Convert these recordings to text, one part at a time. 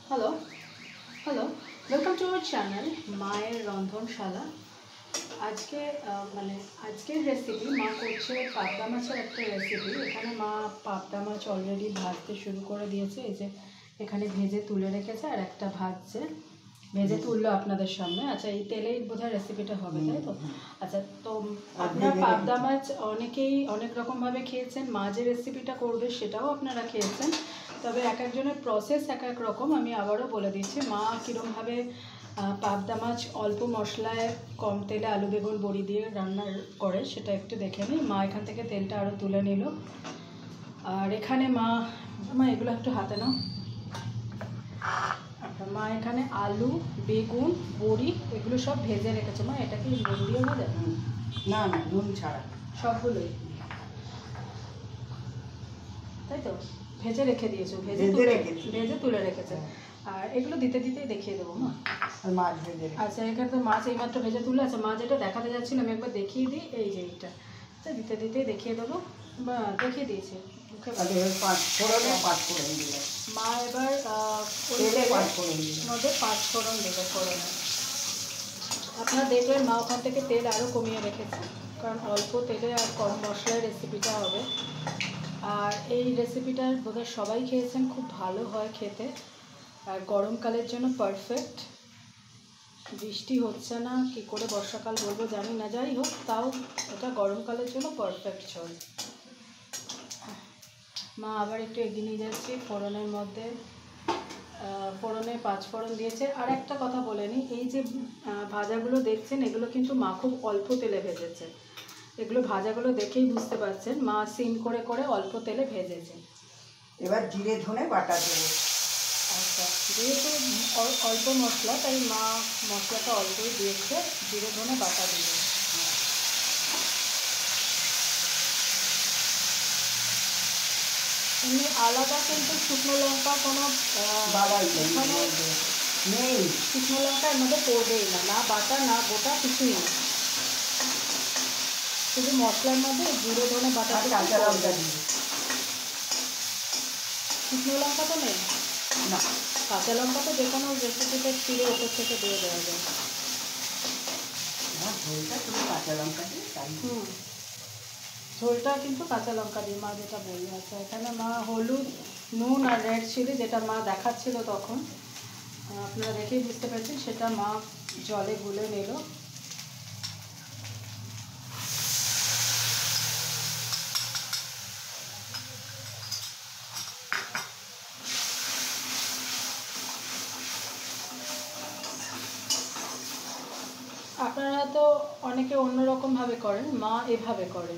Hello hello welcome to our channel মায়ের রন্ধনশালা। আজকে আজকের রেসিপি মা করছে পাবদা মাছের একটা রেসিপি। এখানে মা পাবদা মাছ অলরেডি ভাজতে শুরু করে দিয়েছে। এই যে এখানে ভেজে তুলে রেখেছে আর একটা ভাজছে, ভেজে তুললো আপনাদের সামনে। আচ্ছা, এই তেলেই বোধহয় রেসিপিটা হবে, তাই তো? আচ্ছা, তো আপনারা পাবদা মাছ অনেকেই অনেক রকমভাবে খেয়েছেন, মা যে রেসিপিটা করবে সেটাও আপনারা খেয়েছেন, তবে এক একজনের প্রসেস এক এক রকম। আমি আবারও বলে দিচ্ছি মা কীরকমভাবে পাবদা মাছ অল্প মশলায় কম তেলে আলু বেগুন বড়ি দিয়ে রান্না করে সেটা একটু দেখে নিই। মা এখান থেকে তেলটা আরও তুলে নিল। আর এখানে মা এগুলো একটু হাতে নাও। মা এখানে আলু বেগুন বড়ি এগুলো সব ভেজে রেখেছে। মা এটা কি নুন দিয়ে ভাজা? না না, নুন ছাড়া সবগুলোই, তাই তো? ভেজে রেখে দিয়েছো? ভেজে তুলে রেখেছে। আর এগুলো দিতে দিতেই দেখিয়ে দেবো মা। মাছ ভেজে। আচ্ছা, এখানে তো মাছ এইমাত্র ভেজে তুলে। আচ্ছা, মা যেটা দেখাতে যাচ্ছিল আমি একবার দেখিয়ে দিই। এই যে এইটা, আচ্ছা, দিতে দিতেই দেখিয়ে দেবো বা দেখিয়ে দিয়েছি। মা এবার মধ্যে 5 ফোড়ন দেবে। ফোড়নে আপনারা দেখলেন মা ওখান থেকে তেল আরও কমিয়ে রেখেছে, কারণ অল্প তেলে আর কম মশলায় রেসিপিটা হবে। আর এই রেসিপিটার বোধহয় সবাই খেয়েছেন, খুব ভালো হয় খেতে, আর গরমকালের জন্য পারফেক্ট। বৃষ্টি হচ্ছে না, কি করে বর্ষাকাল বলবো জানি না, যাই হোক তাও এটা গরমকালের জন্য পারফেক্ট চল। মা আবার একটু এগিয়ে নিয়ে যাচ্ছি ফোড়নের মধ্যে। ফোড়নে 5 ফোড়ন দিয়েছে। আর একটা কথা বলে নিই, এই যে ভাজাগুলো দেখছেন এগুলো কিন্তু মা খুব অল্প তেলে ভেজেছে। এগুলো ভাজাগুলো দেখেই বুঝতে পারছেন মা সিম করে করে অল্প তেলে ভেজেছে। এবার জিরে ধনে বাটা দেবো। আচ্ছা, যেহেতু অল্প মশলা তাই মা মশলাটা অল্পই দিয়েছে, জিরে ধনে বাটা দিল। এমনি আলাদা কিন্তু শুকনো লঙ্কা কোনো নেই, শুকনো লঙ্কা এর মধ্যে পড়বেই না, না বাটা না গোটা কিছুই নেই, শুধু মশলার মধ্যে জিরে ধনে বাটা। কাঁচা লঙ্কা দিই। শুকনো লঙ্কা তো নেই না, কাঁচা লঙ্কা তো যে কোনো রেসিপিতে ছিঁড়ে ওপর থেকে দিয়ে দেওয়া যায়। ঝোলটা শুধু কাঁচা লঙ্কা দিয়ে তাই। ঝোলটা কিন্তু কাঁচা লঙ্কা দিয়ে মা যেটা বললো। আচ্ছা, এখানে মা হলুদ নুন আর রেড চিলি যেটা মা দেখাচ্ছিল তখন, আপনারা দেখেই বুঝতে পারছেন, সেটা মা জলে গুলে নিল। আপনারা তো অনেকে অন্যরকমভাবে করেন, মা এভাবে করে।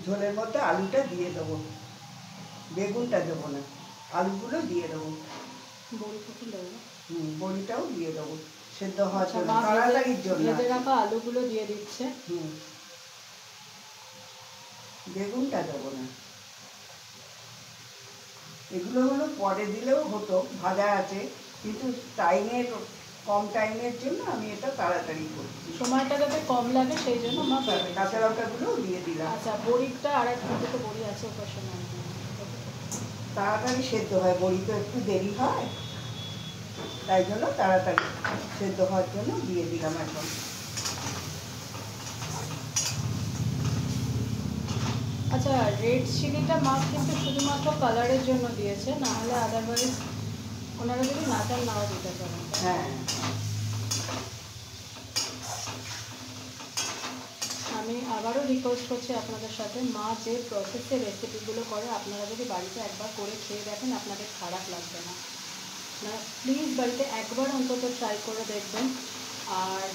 ঝোলের মধ্যে আলুটা দিয়ে দেবো, বেগুনটা দেবো না, আলুগুলো দিয়ে দেবো। বড়িটাও দিয়ে দেবো সেদ্ধ হওয়ার জন্য, তাড়াতাড়ির জন্য। ভেজে রাখা আলুগুলো দিয়ে দিচ্ছে। বেগুনটা দেবো না, এগুলো হলো পরে দিলেও হতো, ভাজা আছে, কিন্তু কম টাইমের জন্য আমি এটা তাড়াতাড়ি করছি। সময়টা যাতে কম লাগে সেই জন্য মা কাঁচা লঙ্কাগুলো দিয়ে দিলাম। আচ্ছা, বড়িটা আর এক দুটো বড়ি আছে ওটার সময় তাড়াতাড়ি সেদ্ধ হয়, বড়ি তো একটু দেরি হয়, তাই জন্য তাড়াতাড়ি সেদ্ধ হওয়ার জন্য দিয়ে দিলাম এখন। আচ্ছা, রেড চিলিটা মা কিন্তু শুধুমাত্র কালারের জন্য দিয়েছে, না হলে আদারওয়াইজ ওনারা যদি না চান নাও দিতে পারেন। হ্যাঁ, আমি আবারও রিকোয়েস্ট করছি আপনাদের সাথে, মা যে প্রসেসে রেসিপিগুলো করে আপনারা যদি বাড়িতে একবার করে খেয়ে দেখেন আপনাদের খারাপ লাগবে না। প্লিজ বাড়িতে একবার অন্তত ট্রাই করে দেখবেন। আর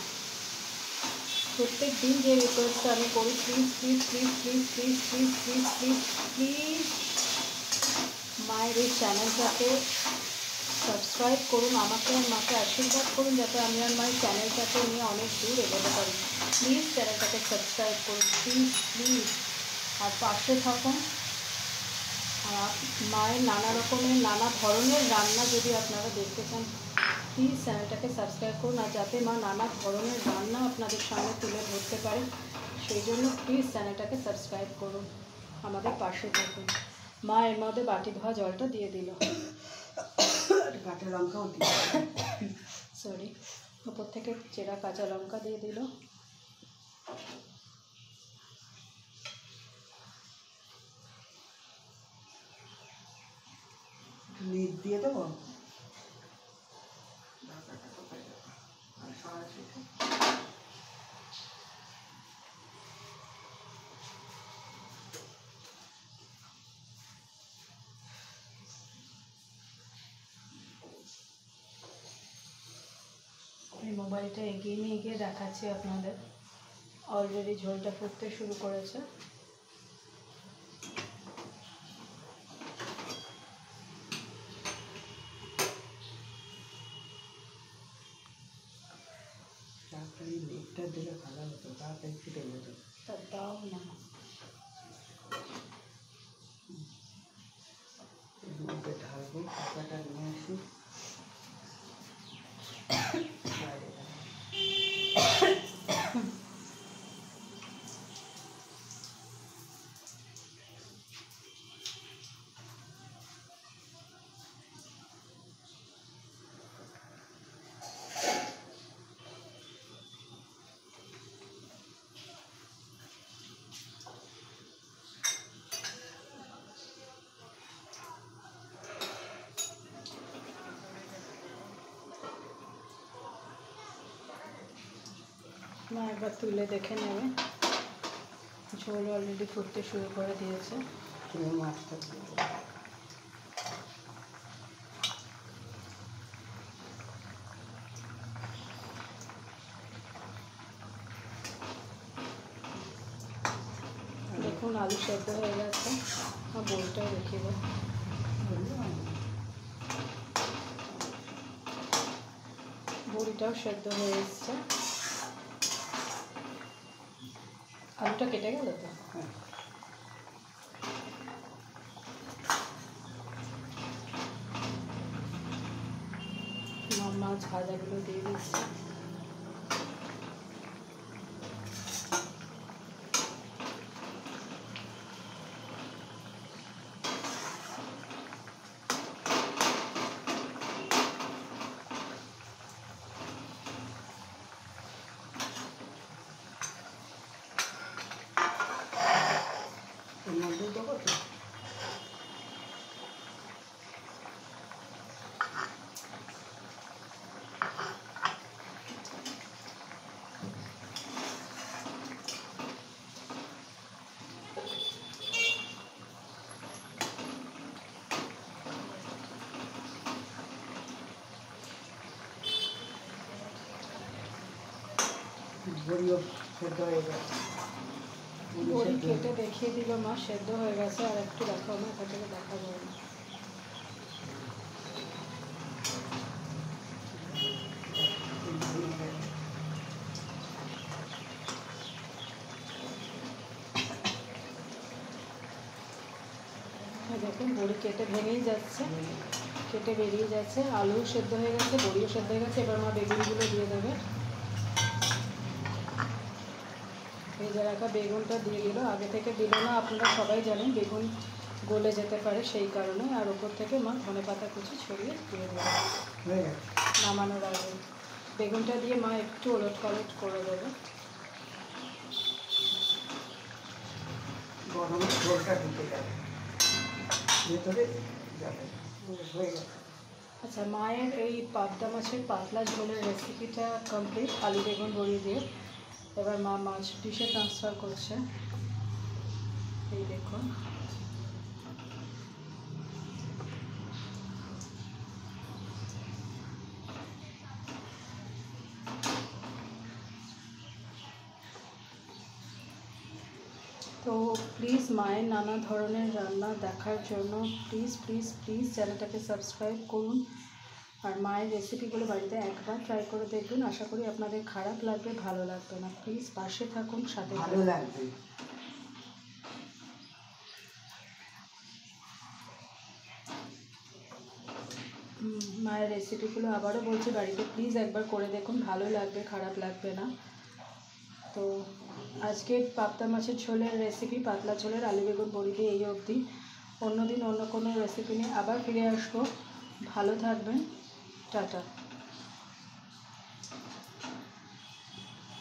প্রত্যেক দিন যে রিকোয়েস্টটা আমি করি, please please please please please please please please please মায়ের এই চ্যানেলটাকে সাবস্ক্রাইব করুন, আমাকে আর মাকে আশীর্বাদ করুন যাতে আমি আর মায়ের চ্যানেলটাকে নিয়ে অনেক দূর এগোতে পারি। প্লিজ চ্যানেলটাকে সাবস্ক্রাইব করুন, প্লিজ প্লিজ। আর পাশে থাকুন। মায়ের নানা রকমের নানা ধরনের রান্না যদি আপনারা দেখতে চান প্লিজ চ্যানেলটাকে সাবস্ক্রাইব করুন, আর যাতে মা নানা ধরনের রান্না আপনাদের সামনে তুলে ধরতে পারে সেই জন্য প্লিজ চ্যানেলটাকে সাবস্ক্রাইব করুন, আমাদের পাশে থাকুন। মা এর মধ্যে বাটি ধোয়া জলটা দিয়ে দিল। কাঁচা লঙ্কাও দিয়ে সরি, উপর থেকে চেরা কাঁচা লঙ্কা দিয়ে দিল। নিচ দিয়ে দেবো। এই মোবাইলটা এগিয়ে নিয়ে গিয়ে দেখাচ্ছি আপনাদের। অলরেডি ঝোলটা ফুটতে শুরু করেছে। তাড়াতাড়ি লেপটা দিলে ভালো হতো, তাড়াতাড়ি ফুটে যেত। তা দাও না। দুধে ঢালবো, টাকাটা নিয়ে আসি। মা একবার তুলে দেখে নেবে। ঝোল অলরেডি ফুটতে শুরু করে দিয়েছে। তুমি মাছটা দিয়ে দেবো। দেখুন আলু সেদ্ধ হয়ে গেছে। আর বোলটাও দেখিব। বড়িটাও সেদ্ধ হয়ে এসছে। আলুটা কেটে গেল তো। মাছ ভাজাগুলো দিয়ে দিচ্ছি। এর মধ্যে দেবো তো। বড়িও সেদ্ধ হয়ে গেছে। বড়ি কেটে দেখিয়ে দিল মা, সেদ্ধ হয়ে গেছে। আর একটু দেখাও না, এখান থেকে দেখা যাবে না। দেখুন বড়ি কেটে ভেঙেই যাচ্ছে, কেটে বেরিয়ে যাচ্ছে। আলু সেদ্ধ হয়ে গেছে, বড়িও সেদ্ধ হয়ে গেছে। এবার মা বেগুনগুলো দিয়ে দেবে। ভেজে রাখা বেগুনটা দিয়ে দিল। আগে থেকে দিল না, আপনারা সবাই জানেন বেগুন গলে যেতে পারে, সেই কারণে। আর ওপর থেকে মা ধনেপাতা কুচি ছড়িয়ে দিয়ে দেবে নামানোর আগে। বেগুনটা দিয়ে মা একটু ওলট পালট করে দেবে। গরম ঝোলটা ঢুকে যাবে ভেতরে যাবে। হয়ে গেছে। আচ্ছা, মায়ের এই পাবদা মাছের পাতলা ঝোলের রেসিপিটা কমপ্লিট, আলু বেগুন বড়ি দিয়ে। এবার মা মাছ ডিশে ট্রান্সফার করছে। এই দেখুন। তো প্লিজ মায়ের নানা ধরনের রান্না দেখার জন্য প্লিজ প্লিজ প্লিজ চ্যানেলটাকে সাবস্ক্রাইব করুন। আর মায়ের রেসিপিগুলো বাড়িতে একবার ট্রাই করে দেখবেন। আশা করি আপনাদের খারাপ লাগবে, ভালো লাগবে না। প্লিজ পাশে থাকুন, সাথে ভালো লাগবে। মায়ের রেসিপিগুলো আবারও বলছি, বাড়িতে প্লিজ একবার করে দেখুন, ভালো লাগবে, খারাপ লাগবে না। তো আজকে পাবদা মাছের ঝোলের রেসিপি, পাতলা ঝোলের আলু বেগুন বড়ি দিয়ে এই অবধি। অন্য দিন অন্য কোনো রেসিপি নিয়ে আবার ফিরে আসবো। ভালো থাকবেন, টাটা।